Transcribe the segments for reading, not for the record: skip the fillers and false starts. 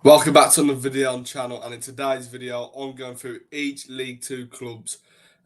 Welcome back to another video on the channel, and in today's video I'm going through each League 2 clubs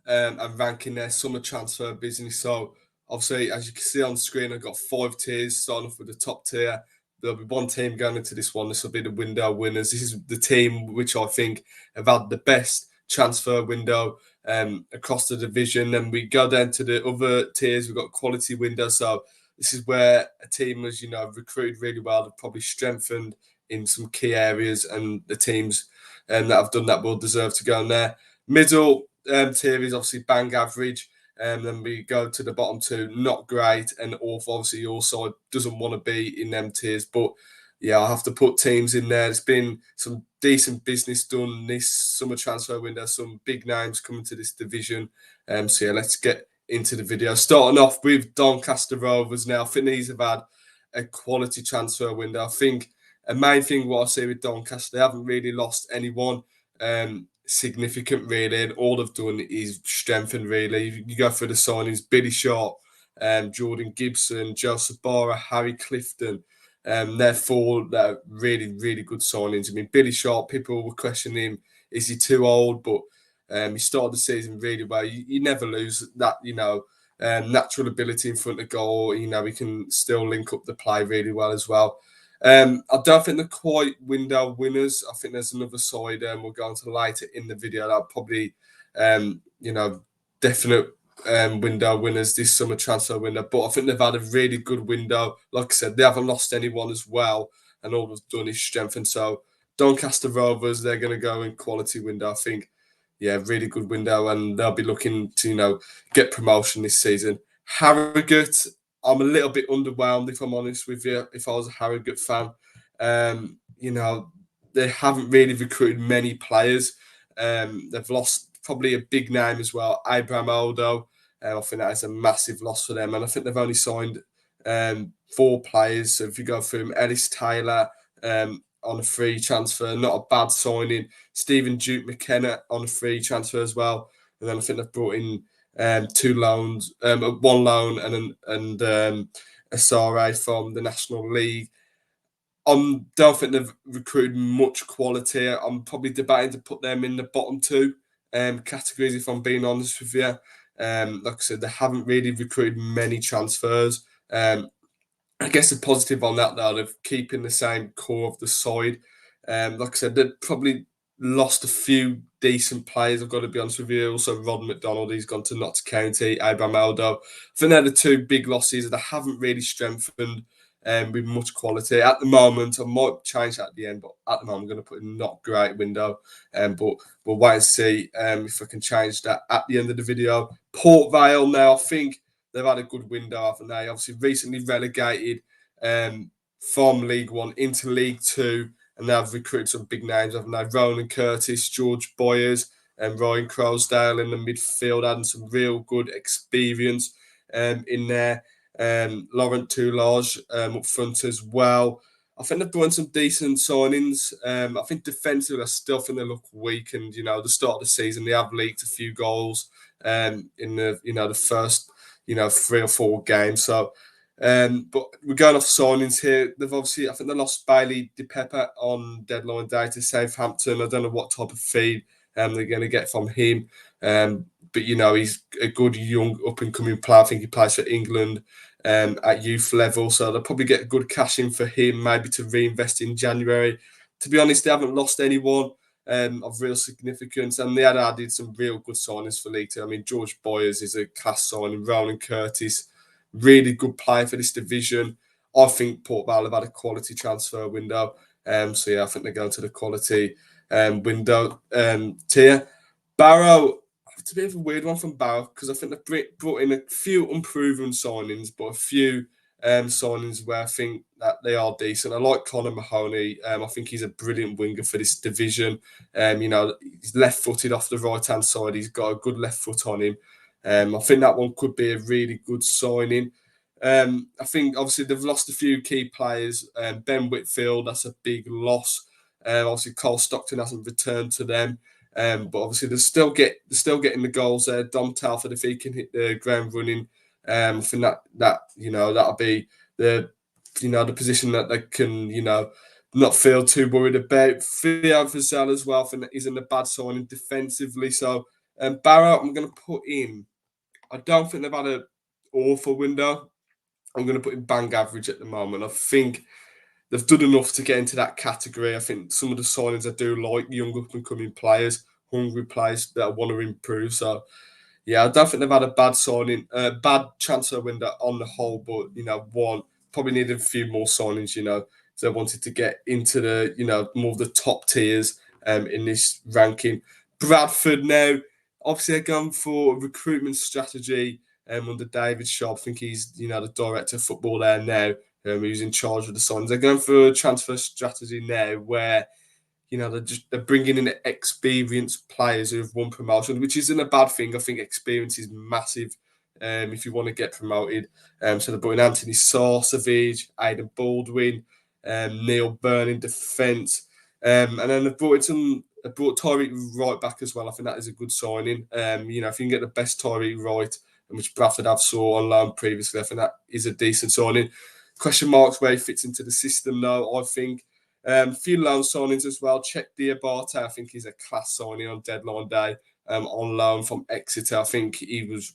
and ranking their summer transfer business. So obviously, as you can see on screen, I've got 5 tiers, starting off with the top tier. There'll be one team going into this one. This will be the window winners. This is the team which I think have had the best transfer window across the division. Then we go down to the other tiers. We've got quality window. So this is where a team has, recruited really well. They've probably strengthened in some key areas, and the teams that have done that will deserve to go in there. Middle tier is obviously bang average, and then we go to the bottom two, not great and awful. Obviously, your side doesn't want to be in them tiers, but yeah, I have to put teams in there. There's been some decent business done this summer transfer window, some big names coming to this division. So yeah, let's get into the video. Starting off with Doncaster Rovers now. I think these have had a quality transfer window. I think a main thing what I see with Doncaster, they haven't really lost anyone significant, really, and all they've done is strengthen, really. You go through the signings: Billy Sharp, Jordan Gibson, Joseph Barrow, Harry Clifton. They're four that are really, really good signings. I mean, Billy Sharp, people were questioning him, is he too old? But he started the season really well. You never lose that, natural ability in front of goal. He can still link up the play really well as well. I don't think they're quite window winners. I think there's another side we'll go into later in the video that probably, definite window winners this summer transfer window. But I think they've had a really good window. Like I said, they haven't lost anyone as well, and all they've done is strengthen. So Doncaster Rovers, they're going to go in quality window. I think, yeah, really good window, and they'll be looking to, get promotion this season. Harrogate, I'm a little bit underwhelmed, if I'm honest with you, if I was a Harrogate fan. They haven't really recruited many players. They've lost probably a big name as well, Abraham Aldo. I think that is a massive loss for them. And I think they've only signed 4 players. So if you go through them, Ellis Taylor on a free transfer, not a bad signing. Stephen Duke McKenna on a free transfer as well. And then I think they've brought in 2 loans, 1 loan and a Sare from the National League. I don't think they've recruited much quality. I'm probably debating to put them in the bottom 2 categories, if I'm being honest with you. Like I said, they haven't really recruited many transfers. I guess the positive on that, though, they're keeping the same core of the side. Like I said, they've probably lost a few decent players, I've got to be honest with you. Also, Rod McDonald, he's gone to Notts County, Abraham Aldo. I think they're the 2 big losses. They haven't really strengthened with much quality. At the moment, I might change that at the end, but at the moment, I'm going to put in not great window. But we'll wait and see if I can change that at the end of the video. Port Vale now, I think they've had a good window, haven't they? Obviously, recently relegated from League 1 into League 2, and they've recruited some big names, haven't they? Ronan Curtis, George Boyers, and Ryan Crosdale in the midfield, adding some real good experience in there. Laurent Toulage up front as well. I think they've done some decent signings. I think defensively, I still think they look weak, and the start of the season they have leaked a few goals in the first 3 or 4 games. So, but we're going off signings here. They've obviously, I think they lost Bailey DePepper on deadline day to Southampton. I don't know what type of fee they're going to get from him. But he's a good young up and coming player. I think he plays for England at youth level, so they'll probably get good cash in for him, maybe to reinvest in January. To be honest, they haven't lost anyone of real significance, and they had added some real good signings for League 2. I mean, George Boyers is a class signing. Ronan Curtis, really good player for this division. I think Port Vale have had a quality transfer window. So yeah, I think they're going to the quality window tier. Barrow, it's a bit of a weird one from Barrow, because I think they've brought in a few unproven signings, but a few signings where I think that they are decent. I like Connor Mahoney. I think he's a brilliant winger for this division. He's left-footed off the right-hand side. He's got a good left foot on him. I think that one could be a really good signing. I think obviously they've lost a few key players. Ben Whitfield, that's a big loss. Obviously Cole Stockton hasn't returned to them. But obviously they're still getting the goals there. Dom Telford, if he can hit the ground running, I think that that'll be the position that they can not feel too worried about. Theo Vazelle as well, I think that isn't a bad signing defensively. So Barrow, I'm going to put in. I don't think they've had an awful window. I'm going to put in bang average at the moment. I think they've done enough to get into that category. I think some of the signings I do like, young up and coming players, hungry players that I want to improve. So yeah, I don't think they've had a bad signing, bad transfer window on the whole, but one probably needed a few more signings. So they wanted to get into the more of the top tiers in this ranking. Bradford now, obviously they're going for a recruitment strategy under David Sharp. I think he's the director of football there now, who's in charge of the signings. They're going for a transfer strategy now where they're bringing in experienced players who have won promotion, which isn't a bad thing. I think experience is massive if you want to get promoted. So they're bringing Anthony Sarcevic, Aidan Baldwin, Neil Byrne in defence, and then they've brought Tyreek Wright back as well. I think that is a good signing. If you can get the best Tyreek Wright, which Bradford have saw on loan previously, I think that is a decent signing. Question marks where he fits into the system, though. I think. A few loan signings as well. Czech Diabate, I think he's a class signing on deadline day on loan from Exeter. I think he was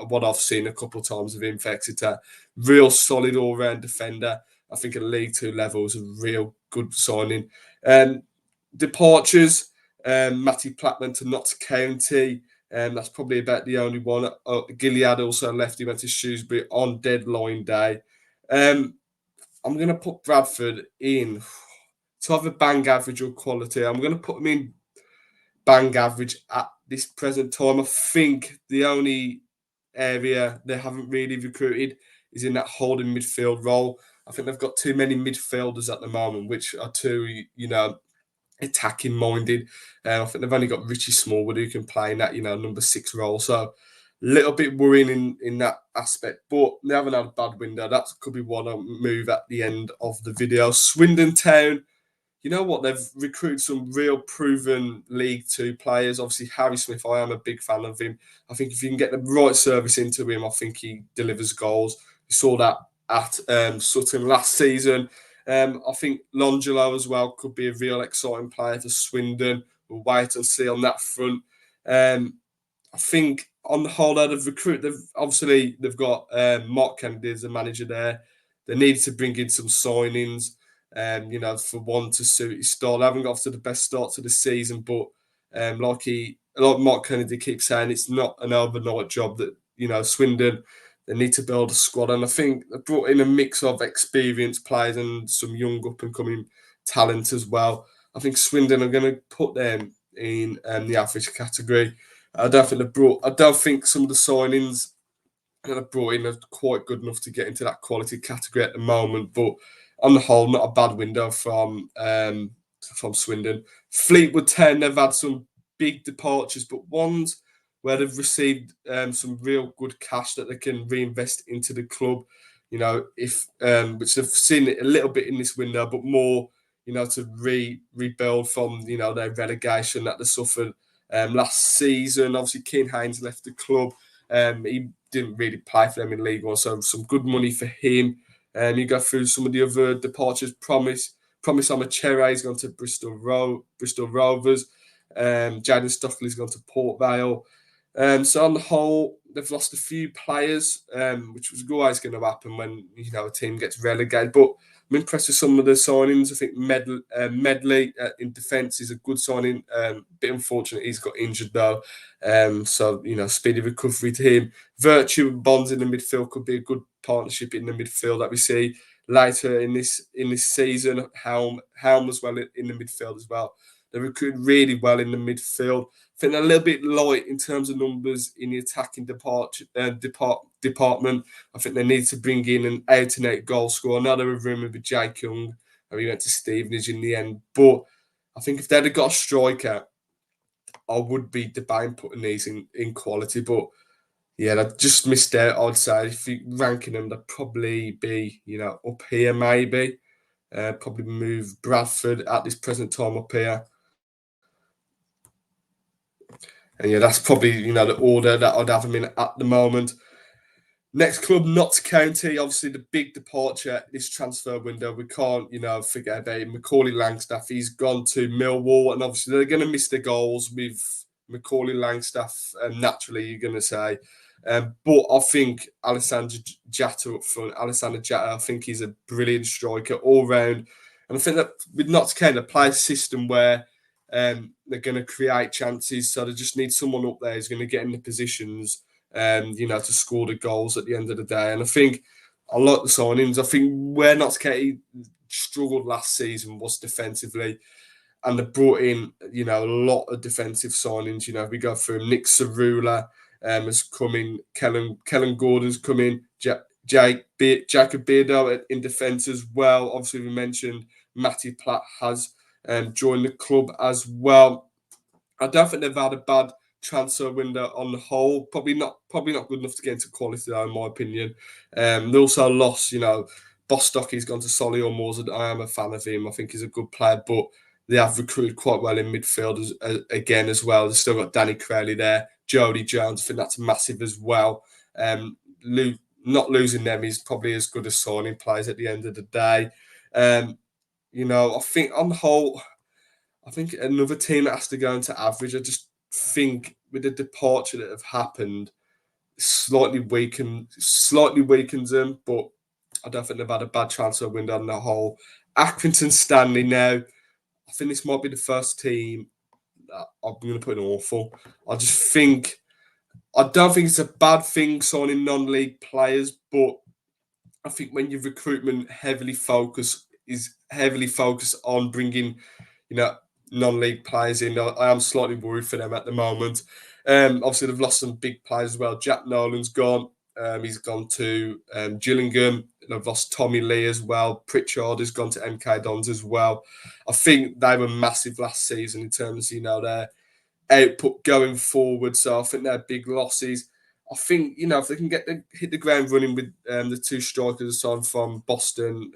what I've seen a couple of times of him for Exeter. Real solid all-round defender. I think at League Two level is a real good signing. Departures, Matty Plattman to Notts County. That's probably about the only one. Gilead also left. He went to Shrewsbury on deadline day. I'm going to put Bradford in to have a bang average or quality. I'm going to put them in bang average at this present time. I think the only area they haven't really recruited is in that holding midfield role. I think they've got too many midfielders at the moment, which are too, attacking minded. I think they've only got Richie Smallwood who can play in that, number 6 role. So a little bit worrying in that aspect, but they haven't had a bad window. That could be one I'll move at the end of the video. Swindon Town, you know what? They've recruited some real proven League Two players. Obviously, Harry Smith, I am a big fan of him. I think if you can get the right service into him, I think he delivers goals. We saw that at Sutton last season. I think Longelo as well could be a real exciting player for Swindon. We'll wait and see on that front. I think on the whole, they've got Mark Kennedy as a manager there. They need to bring in some signings. For one to suit his style. I haven't got off to the best start to the season, but like Mark Kennedy keeps saying, it's not an overnight job. That Swindon, they need to build a squad, and I think they brought in a mix of experienced players and some young up and coming talent as well. I think Swindon are going to put them in the average category. I don't think some of the signings that have brought in are quite good enough to get into that quality category at the moment, but on the whole, not a bad window from Swindon. Fleetwood Town, they've had some big departures, but ones where they've received some real good cash that they can reinvest into the club. If which they've seen it a little bit in this window, but more, to rebuild from their relegation that they suffered last season. Obviously, Keane Haynes left the club. He didn't really play for them in League One, so some good money for him. You go through some of the other departures. Promise Amachere has gone to Bristol Rovers. Jaden Stockley's gone to Port Vale. So on the whole, they've lost a few players, which was always going to happen when a team gets relegated. But I'm impressed with some of the signings. I think Medley in defence is a good signing. Bit unfortunate he's got injured though. So speedy recovery to him. Virtue and Bonds in the midfield could be a good partnership in the midfield that we see later in this season. Helm as well in the midfield as well. They recruited really well in the midfield. I think they're a little bit light in terms of numbers in the attacking department. I think they need to bring in an out-and-out goal scorer. I know there were rumours with Jake Young, and he went to Stevenage in the end. But I think if they'd have got a striker, I would be debating putting these in quality. But yeah, they just missed out, I'd say. If you're ranking them, they'd probably be, up here maybe. Probably move Bradford at this present time up here. And yeah, that's probably, the order that I'd have them in at the moment. Next club, Notts County, obviously the big departure this transfer window. We can't, forget about it. Macaulay Langstaff, he's gone to Millwall, and obviously they're going to miss the goals with Macaulay Langstaff, naturally, you're going to say. But I think Alessandro Jatta up front, I think he's a brilliant striker all round. And I think that with Notts County, they play a system where they're going to create chances, so they just need someone up there who's going to get in the positions to score the goals at the end of the day. And I think I like the signings. I think where Notts County struggled last season was defensively, and they brought in, a lot of defensive signings. We go through Nick Cerula has come in, Kellen Gordon's come in, Jacob Beardo in defence as well. Obviously, we mentioned Matty Platt has joined the club as well. I don't think they've had a bad transfer window on the whole. Probably not good enough to get into quality, though, in my opinion. They also lost, Bostocky's gone to Solihull Moors, and I am a fan of him. I think he's a good player, but they have recruited quite well in midfield again as well. They've still got Danny Crowley there, Jody Jones. I think that's massive as well. Not losing them is probably as good as signing players at the end of the day. I think on the whole, I think another team that has to go into average. I just think with the departure that have happened, slightly weakens them, but I don't think they've had a bad transfer window on the whole. Accrington Stanley now, I think this might be the first team that I'm going to put in awful. I don't think it's a bad thing signing non-league players, but I think when your recruitment is heavily focused on bringing, non-league players in, I am slightly worried for them at the moment. Obviously, they've lost some big players as well. Jack Nolan's gone. He's gone to Gillingham. They've lost Tommy Lee as well. Pritchard has gone to MK Dons as well. I think they were massive last season in terms of, their output going forward. So I think they're big losses. I think, if they can hit the ground running with the two strikers signed from Boston,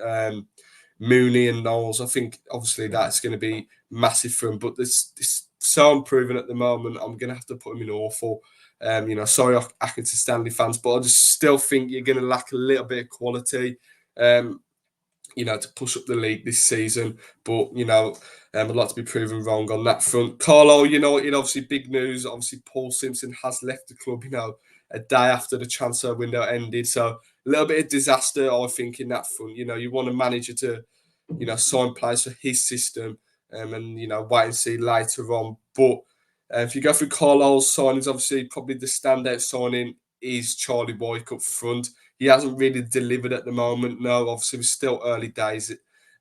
Mooney and Knowles, I think obviously that's going to be massive for them. But this so unproven at the moment, I'm going to have to put him in awful. Sorry, Accrington Stanley fans, but I just still think you're going to lack a little bit of quality. To push up the league this season. But, I'd like to be proven wrong on that front. Carlisle, obviously big news. Obviously, Paul Simpson has left the club, a day after the transfer window ended. So a little bit of disaster, I think, in that front. You want a manager to, sign players for his system and, wait and see later on. But if you go through Carlisle's signings, obviously, probably the standout signing is Charlie Wyke up front. He hasn't really delivered at the moment. No, obviously, it's still early days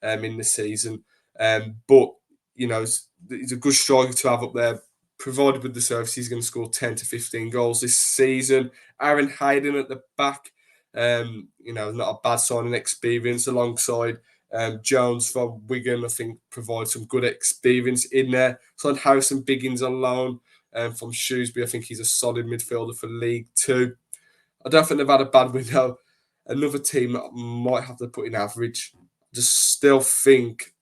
in the season. But, he's a good striker to have up there. Provided with the service, he's going to score 10 to 15 goals this season. Aaron Hayden at the back, not a bad signing experience alongside Jones from Wigan, I think, provides some good experience in there. Signed Harrison Biggins on loan from Shrewsbury. I think he's a solid midfielder for League Two. I don't think they've had a bad window. Another team that might have to put in average. I just still think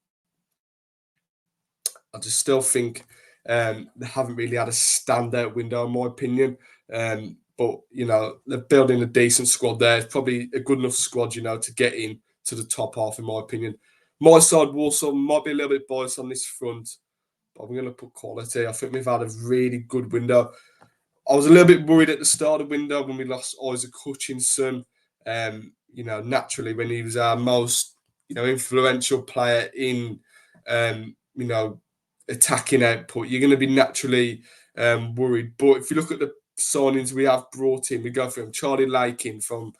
they haven't really had a standout window, in my opinion. But they're building a decent squad there. It's probably a good enough squad, to get in to the top half, in my opinion. My side, Walsall, might be a little bit biased on this front, but I'm going to put quality. I think we've had a really good window. I was a little bit worried at the start of the window when we lost Isaac Hutchinson. Naturally, when he was our most, influential player in, attacking output, you're going to be naturally worried. But if you look at the signings we have brought in, we go from Charlie Lakin from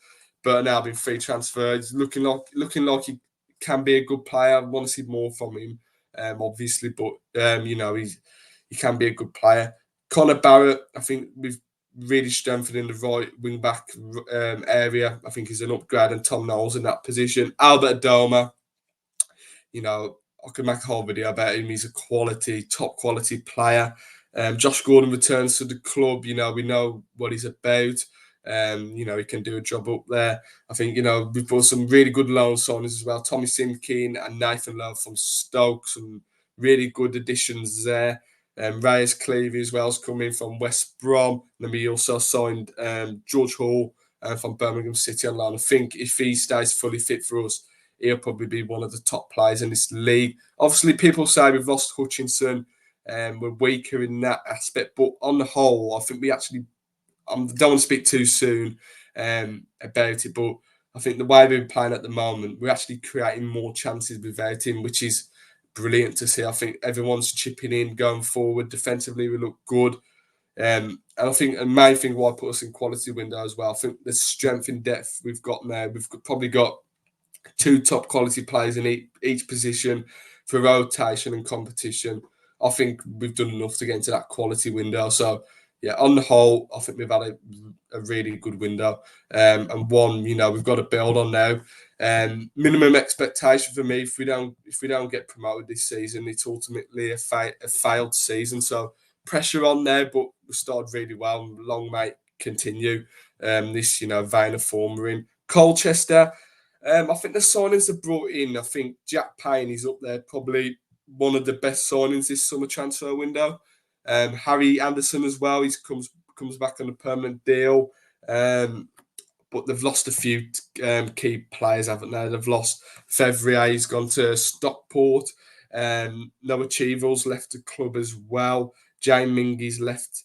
Burton Albion, free transfer. He's looking like he can be a good player. I want to see more from him, obviously, but he can be a good player. Connor Barrett, I think we've really strengthened in the right wing back area. I think he's an upgrade, and Tom Knowles in that position. Albert Adoma, I could make a whole video about him. He's a top quality player. Josh Gordon returns to the club. We know what he's about. He can do a job up there. I think, we've brought some really good loan signings as well. Tommy Simkin and Nathan Love from Stoke, some really good additions there. Reyes Clevey as well has come in from West Brom. And then we also signed George Hall from Birmingham City on loan. I think if he stays fully fit for us, he'll probably be one of the top players in this league. Obviously, people say we've lost Hutchinson, and we're weaker in that aspect, but on the whole, I think we actually, I don't want to speak too soon about it, but I think the way we're playing at the moment, we're actually creating more chances without him, which is brilliant to see. I think everyone's chipping in, going forward. Defensively, we look good. And I think the main thing why I put us in quality window as well, I think the strength and depth we've got now. Probably got two top quality players in each position for rotation and competition. I think we've done enough to get into that quality window. So, yeah, on the whole, I think we've had a really good window, and one we've got to build on now. Minimum expectation for me, if we don't get promoted this season, it's ultimately a failed season. So pressure on there, but we started really well. Long may continue this vein of form we're in. Colchester. I think the signings have brought in. I think Jack Payne is up there, probably one of the best signings this summer transfer window. Harry Anderson as well. He comes back on a permanent deal. But they've lost a few key players, haven't they? They've lost Fevrier. He's gone to Stockport. Noah Cheevel's left the club as well. Jane Mingy's left.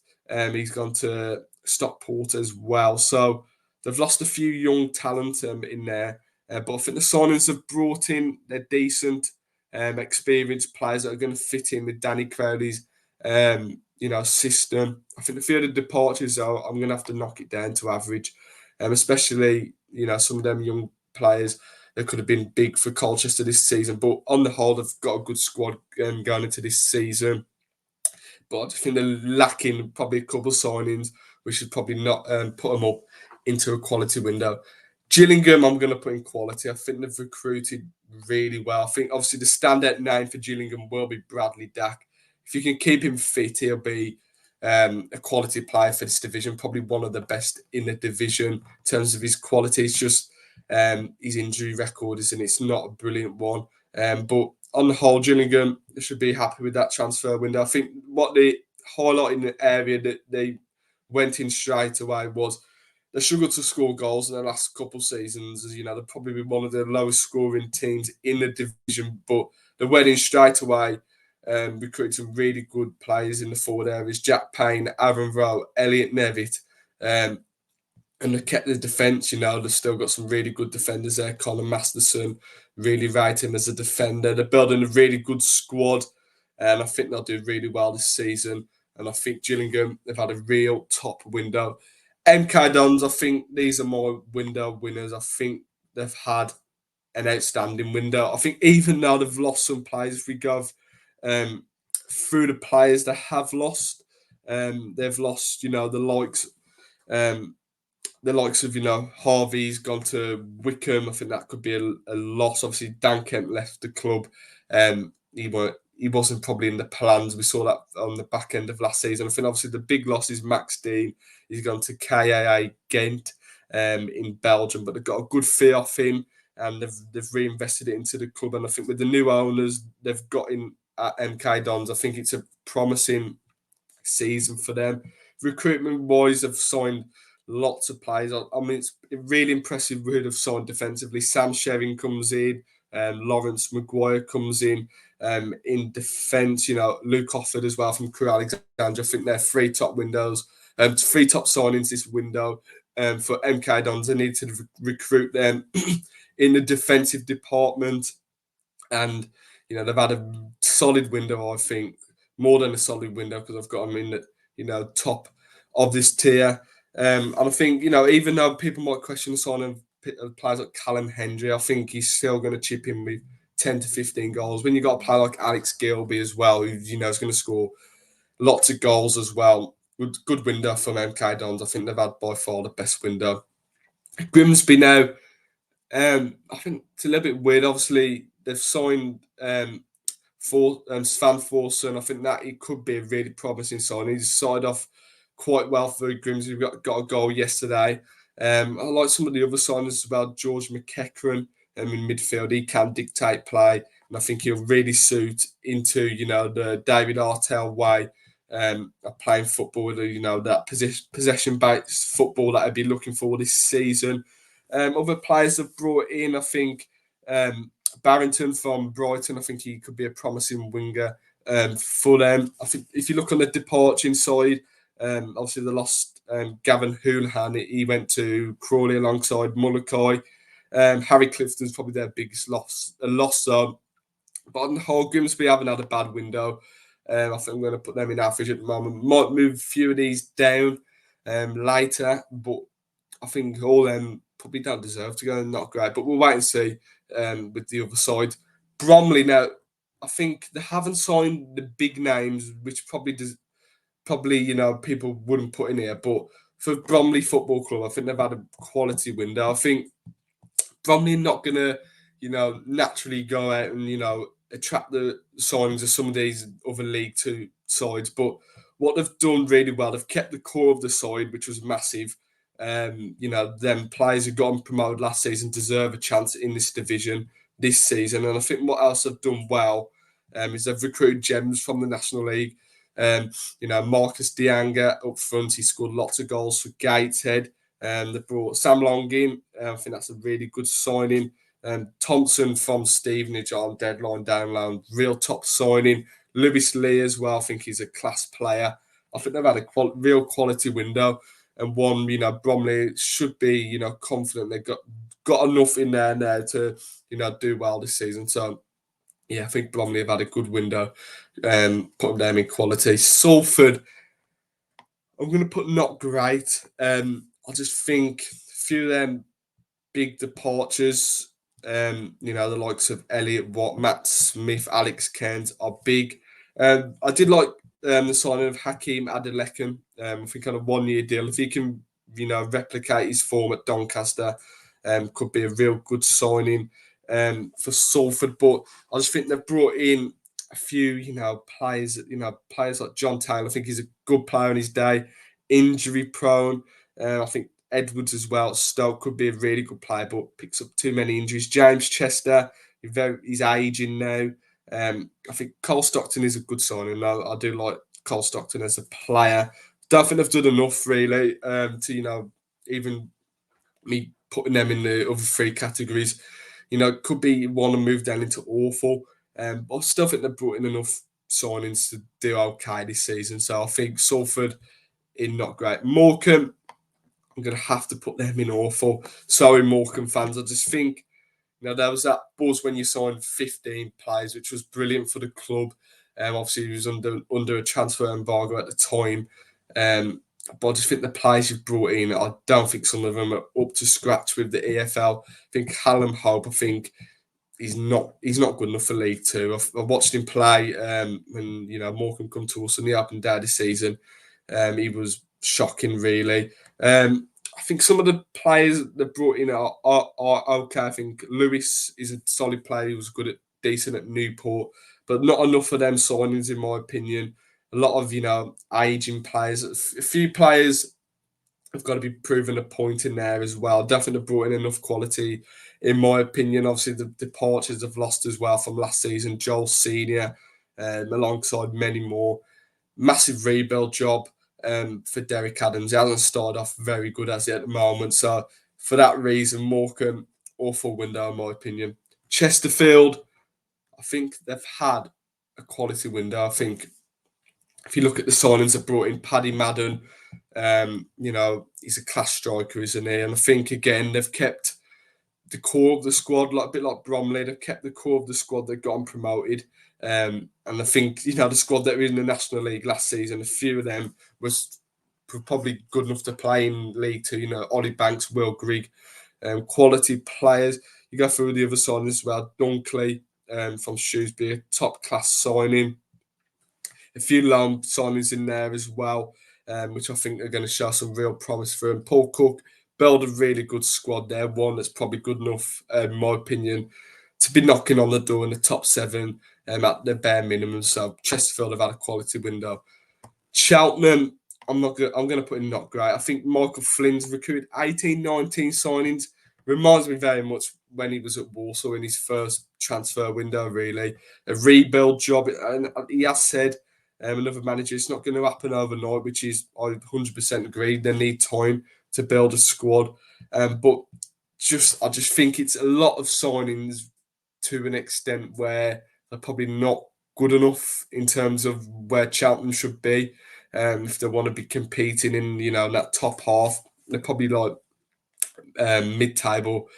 He's gone to Stockport as well. So they've lost a few young talent in there. But I think the signings have brought in, they're decent, experienced players that are going to fit in with Danny Crowley's, system. I think the few of the departures, though, I'm going to have to knock it down to average, especially, some of them young players that could have been big for Colchester this season. But on the whole, they've got a good squad going into this season. But I just think they're lacking probably a couple of signings. We should probably not put them up into a quality window. Gillingham, I'm going to put in quality. I think they've recruited really well. I think obviously the standout name for Gillingham will be Bradley Dack. If you can keep him fit, he'll be a quality player for this division, probably one of the best in the division in terms of his quality. It's just his injury record it's not a brilliant one. But on the whole, Gillingham should be happy with that transfer window. I think what they highlight in the area that they went in straight away was they struggled to score goals in the last couple of seasons. As they'll probably be one of the lowest scoring teams in the division, but they went in straight away. Recruited some really good players in the forward areas: Jack Payne, Aaron Rowe, Elliot Nevitt, and they kept the defence. They've still got some really good defenders there. Colin Masterson, really rate him as a defender. They're building a really good squad, and I think they'll do really well this season. And I think Gillingham, they've had a real top window. MK Dons, I think these are more window winners. I think they've had an outstanding window. I think even though they've lost some players, if we go through the players they have lost, they've lost, the likes of, Harvey's gone to Wickham. I think that could be a loss. Obviously, Dan Kent left the club. He wasn't probably in the plans. We saw that on the back end of last season. I think obviously the big loss is Max Dean. He's gone to KAA Ghent in Belgium, but they've got a good fee off him and they've reinvested it into the club. And I think with the new owners they've got in at MK Dons, I think it's a promising season for them. Recruitment wise, they've signed lots of players. I mean, it's really impressive who they've signed defensively. Sam Shevin comes in, Lawrence Maguire comes in defence. Luke Offord as well from Crewe Alexandra. I think they're three top signings this window for MK Dons. They need to recruit them in the defensive department, and they've had a solid window. I think more than a solid window because I've got them in the top of this tier. And I think even though people might question the signing of players like Callum Hendry, I think he's still going to chip in with 10 to 15 goals. When you got a player like Alex Gilby as well, who is going to score lots of goals as well. Good window from MK Dons. I think they've had by far the best window. Grimsby now, I think it's a little bit weird. Obviously, they've signed Svan Forsen. I think that he could be a really promising sign. He's started off quite well for Grimsby. We got a goal yesterday. I like some of the other signings as well. George McEachran in midfield. He can dictate play, and I think he'll really suit into the David Artell way are playing football with, that possession-based football that I'd be looking for this season. Other players have brought in, I think, Barrington from Brighton. I think he could be a promising winger for them. I think if you look on the departing side, obviously they lost Gavin Houlihan. He went to Crawley alongside Mulukai. Harry Clifton's probably their biggest loss. But on the whole, Grimsby haven't had a bad window. I think I'm going to put them in average at the moment. Might move a few of these down later, but I think all them probably don't deserve to go. Not great, but we'll wait and see with the other side. Bromley now, I think they haven't signed the big names, which probably people wouldn't put in here. But for Bromley Football Club, I think they've had a quality window. I think Bromley are not going to, naturally go out and, attract the signings of some of these other League Two sides. But what they've done really well, they've kept the core of the side, which was massive. Them players who got promoted last season deserve a chance in this division this season. And I think what else they've done well is they've recruited gems from the National League. Marcus Dianga up front, he scored lots of goals for Gateshead. They brought Sam Long in. I think that's a really good signing. Thompson from Stevenage on deadline down loan, real top signing. Lewis Lee as well, I think he's a class player. I think they've had a real quality window, and one, Bromley should be, confident they've got enough in there now to, do well this season. So, yeah, I think Bromley have had a good window, putting them in quality. Salford, I'm going to put not great. I just think a few of them big departures, the likes of Elliot Watt, Matt Smith, Alex Cairns are big. I did like the signing of Hakeem Adelekun. I think on a 1-year deal. If he can, replicate his form at Doncaster, could be a real good signing for Salford. But I just think they've brought in a few, players, players like John Taylor. I think he's a good player in his day, injury prone. I think Edwards as well. Stoke could be a really good player, but picks up too many injuries. James Chester, he's aging now. I think Cole Stockton is a good signing. I do like Cole Stockton as a player. Don't think they've done enough really to even me putting them in the other three categories. Could be one to move down into awful. But I still think they've brought in enough signings to do okay this season. So I think Salford in not great. Morecambe, I'm going to have to put them in awful. Sorry, Morecambe fans. I just think, there was that buzz when you signed 15 players, which was brilliant for the club. Obviously, he was under a transfer embargo at the time. But I just think the players you've brought in, I don't think some of them are up to scratch with the EFL. I think Callum Hope, he's not good enough for League Two. I've watched him play when Morecambe come to us in the up and down this season. He was shocking, really. I think some of the players they brought in are okay. I think Lewis is a solid player. He was decent at Newport, but not enough of them signings, in my opinion. A lot of aging players. A few players have got to be proven a point in there as well. Definitely brought in enough quality, in my opinion. Obviously, the departures have lost as well from last season. Joel Senior, alongside many more. Massive rebuild job for Derek Adams. He hasn't started off very good as yet at the moment. So for that reason, Morecambe, awful window in my opinion. Chesterfield, I think they've had a quality window. I think if you look at the signings they've brought in, Paddy Madden, he's a class striker, isn't he? And I think again they've kept the core of the squad, like a bit like Bromley. They've kept the core of the squad that got promoted. And I think, the squad that were in the National League last season, a few of them was probably good enough to play in League Two. Ollie Banks, Will Grigg, quality players. You go through the other signings as well. Dunkley from Shrewsbury, top class signing. A few loan signings in there as well, which I think are going to show some real promise for him. Paul Cook build a really good squad there. One that's probably good enough, in my opinion, to be knocking on the door in the top 7 at the bare minimum. So Chesterfield have had a quality window. Cheltenham, I'm going to put in not great. I think Michael Flynn's recruited 18, 19 signings. Reminds me very much when he was at Walsall in his first transfer window, really. A rebuild job. And he has said another manager. It's not going to happen overnight, which is, I 100% agree. They need time to build a squad. But I just think it's a lot of signings to an extent where they're probably not good enough in terms of where Cheltenham should be. If they want to be competing in, that top half, they're probably like mid-table.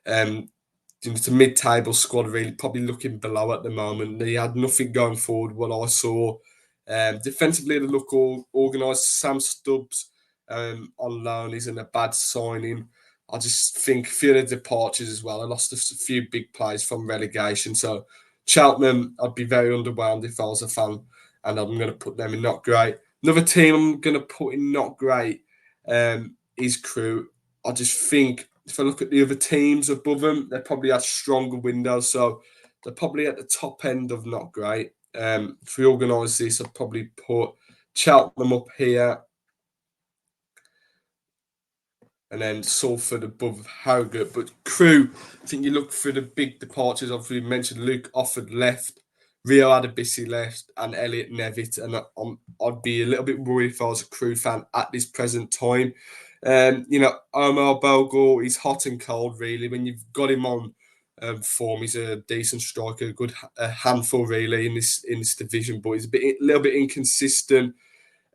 It's a mid-table squad, really, probably looking below at the moment. They had nothing going forward, what I saw. Defensively, they look all organised. Sam Stubbs on loan isn't a bad signing. I just think a few of the departures as well. I lost a few big players from relegation. So Cheltenham, I'd be very underwhelmed if I was a fan, and I'm going to put them in not great. Another team I'm going to put in not great is Crewe. I just think if I look at the other teams above them, they probably have stronger windows. So they're probably at the top end of not great. If we organise this, I'd probably put Cheltenham up here, and then Salford above Harrogate. But Crewe, I think you look for the big departures. Obviously, we mentioned Luke Offord left, Rio Adebisi left, and Elliot Nevitt. And I'd be a little bit worried if I was a Crewe fan at this present time. Omar Bogle, he's hot and cold, really. When you've got him on form, he's a decent striker, a good handful, really, in this division. But he's a little bit inconsistent.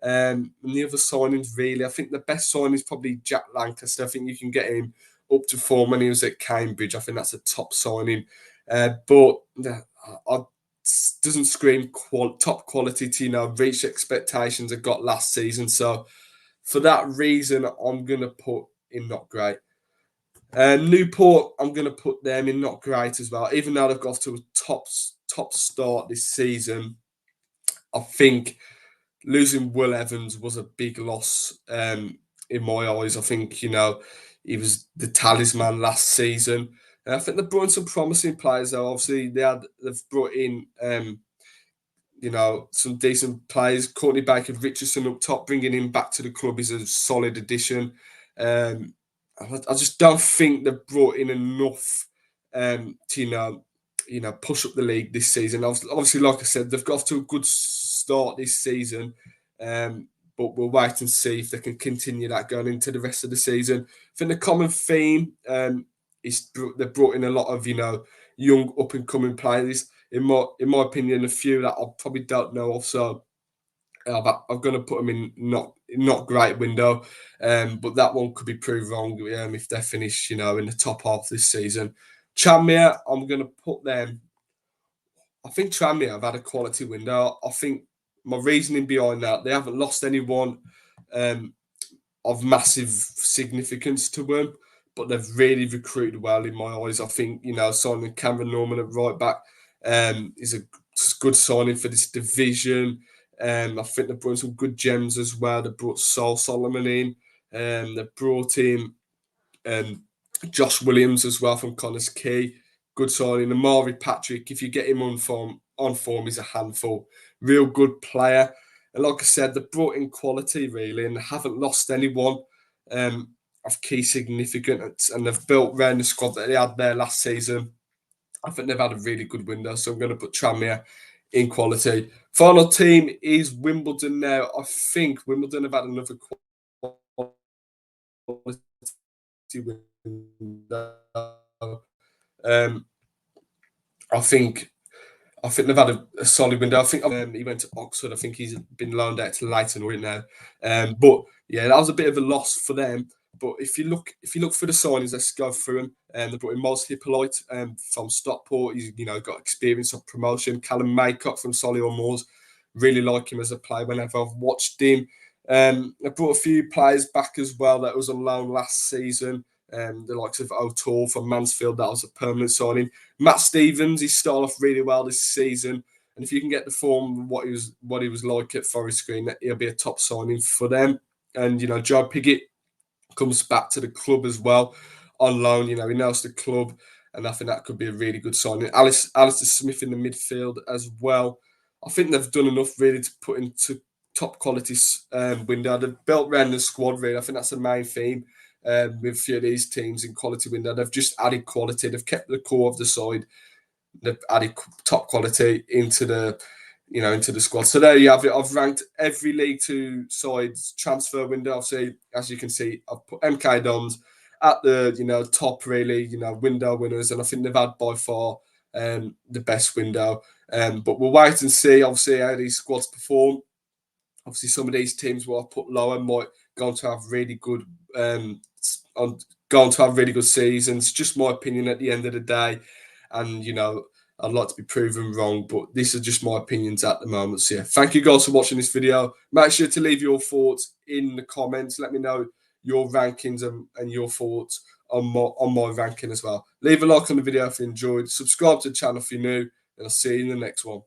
And the other signings, really, I think the best signing is probably Jack Lancaster. I think you can get him up to form when he was at Cambridge. I think that's a top signing. But doesn't scream top quality to, reach expectations I got last season. So for that reason, I'm going to put in not great. Newport, I'm going to put them in not great as well. Even though they've got to a top start this season, I think losing Will Evans was a big loss in my eyes. I think, he was the talisman last season. And I think they've brought in some promising players, though. Obviously, they've brought in, some decent players. Courtney Baker Richardson up top, bringing him back to the club is a solid addition. I just don't think they've brought in enough to, push up the league this season. Obviously, like I said, they've got off to a good start this season, but we'll wait and see if they can continue that going into the rest of the season. I think the common theme is they've brought in a lot of young up and coming players. In my opinion, a few that I probably don't know of. So I'm going to put them in not great window, but that one could be proved wrong if they finish in the top half this season. Tranmere, I'm going to put them. I think Tranmere have had a quality window. I think my reasoning behind that, they haven't lost anyone of massive significance to them, but they've really recruited well in my eyes. I think, signing Cameron Norman at right back is a good signing for this division. I think they've brought some good gems as well. They brought Sol Solomon in. They brought in Josh Williams as well from Connors Key. Good signing. Amari Patrick, if you get him on form, he's a handful. Real good player. And like I said, they've brought in quality, really, and they haven't lost anyone of key significance. And they've built around the squad that they had there last season. I think they've had a really good window. So I'm going to put Tranmere in quality. Final team is Wimbledon now. I think Wimbledon have had another quality window. I think they've had a solid window. I think he went to Oxford. I think he's been loaned out to Leighton right now. But yeah, that was a bit of a loss for them. But if you look for the signings, let's go through them. They brought in Moz Hippolyte from Stockport. He's got experience of promotion. Callum Maycock from Solihull Moors. Really like him as a player whenever I've watched him. They brought a few players back as well that was on loan last season. The likes of O'Toole from Mansfield, that was a permanent signing. Matt Stevens, he started off really well this season, and if you can get the form what he was like at Forest Green, he'll be a top signing for them. And Joe Piggott comes back to the club as well on loan. He knows the club, and I think that could be a really good signing. Alistair Smith in the midfield as well. I think they've done enough really to put into top quality window. They've built around the squad really. I think that's the main theme. With a few of these teams in quality window, they've just added quality. They've kept the core of the side. They've added top quality into the into the squad. So there you have it. I've ranked every League Two side's transfer window. Obviously, as you can see, I've put MK Dons at the top, really, window winners, and I think they've had by far the best window. But we'll wait and see, obviously, how these squads perform. Obviously, some of these teams who I've put lower might go on to have really good seasons. Just my opinion at the end of the day, and I'd like to be proven wrong, but these are just my opinions at the moment. So yeah, thank you guys for watching this video. Make sure to leave your thoughts in the comments. Let me know your rankings and your thoughts on my ranking as well. Leave a like on the video if you enjoyed. Subscribe to the channel if you're new, and I'll see you in the next one.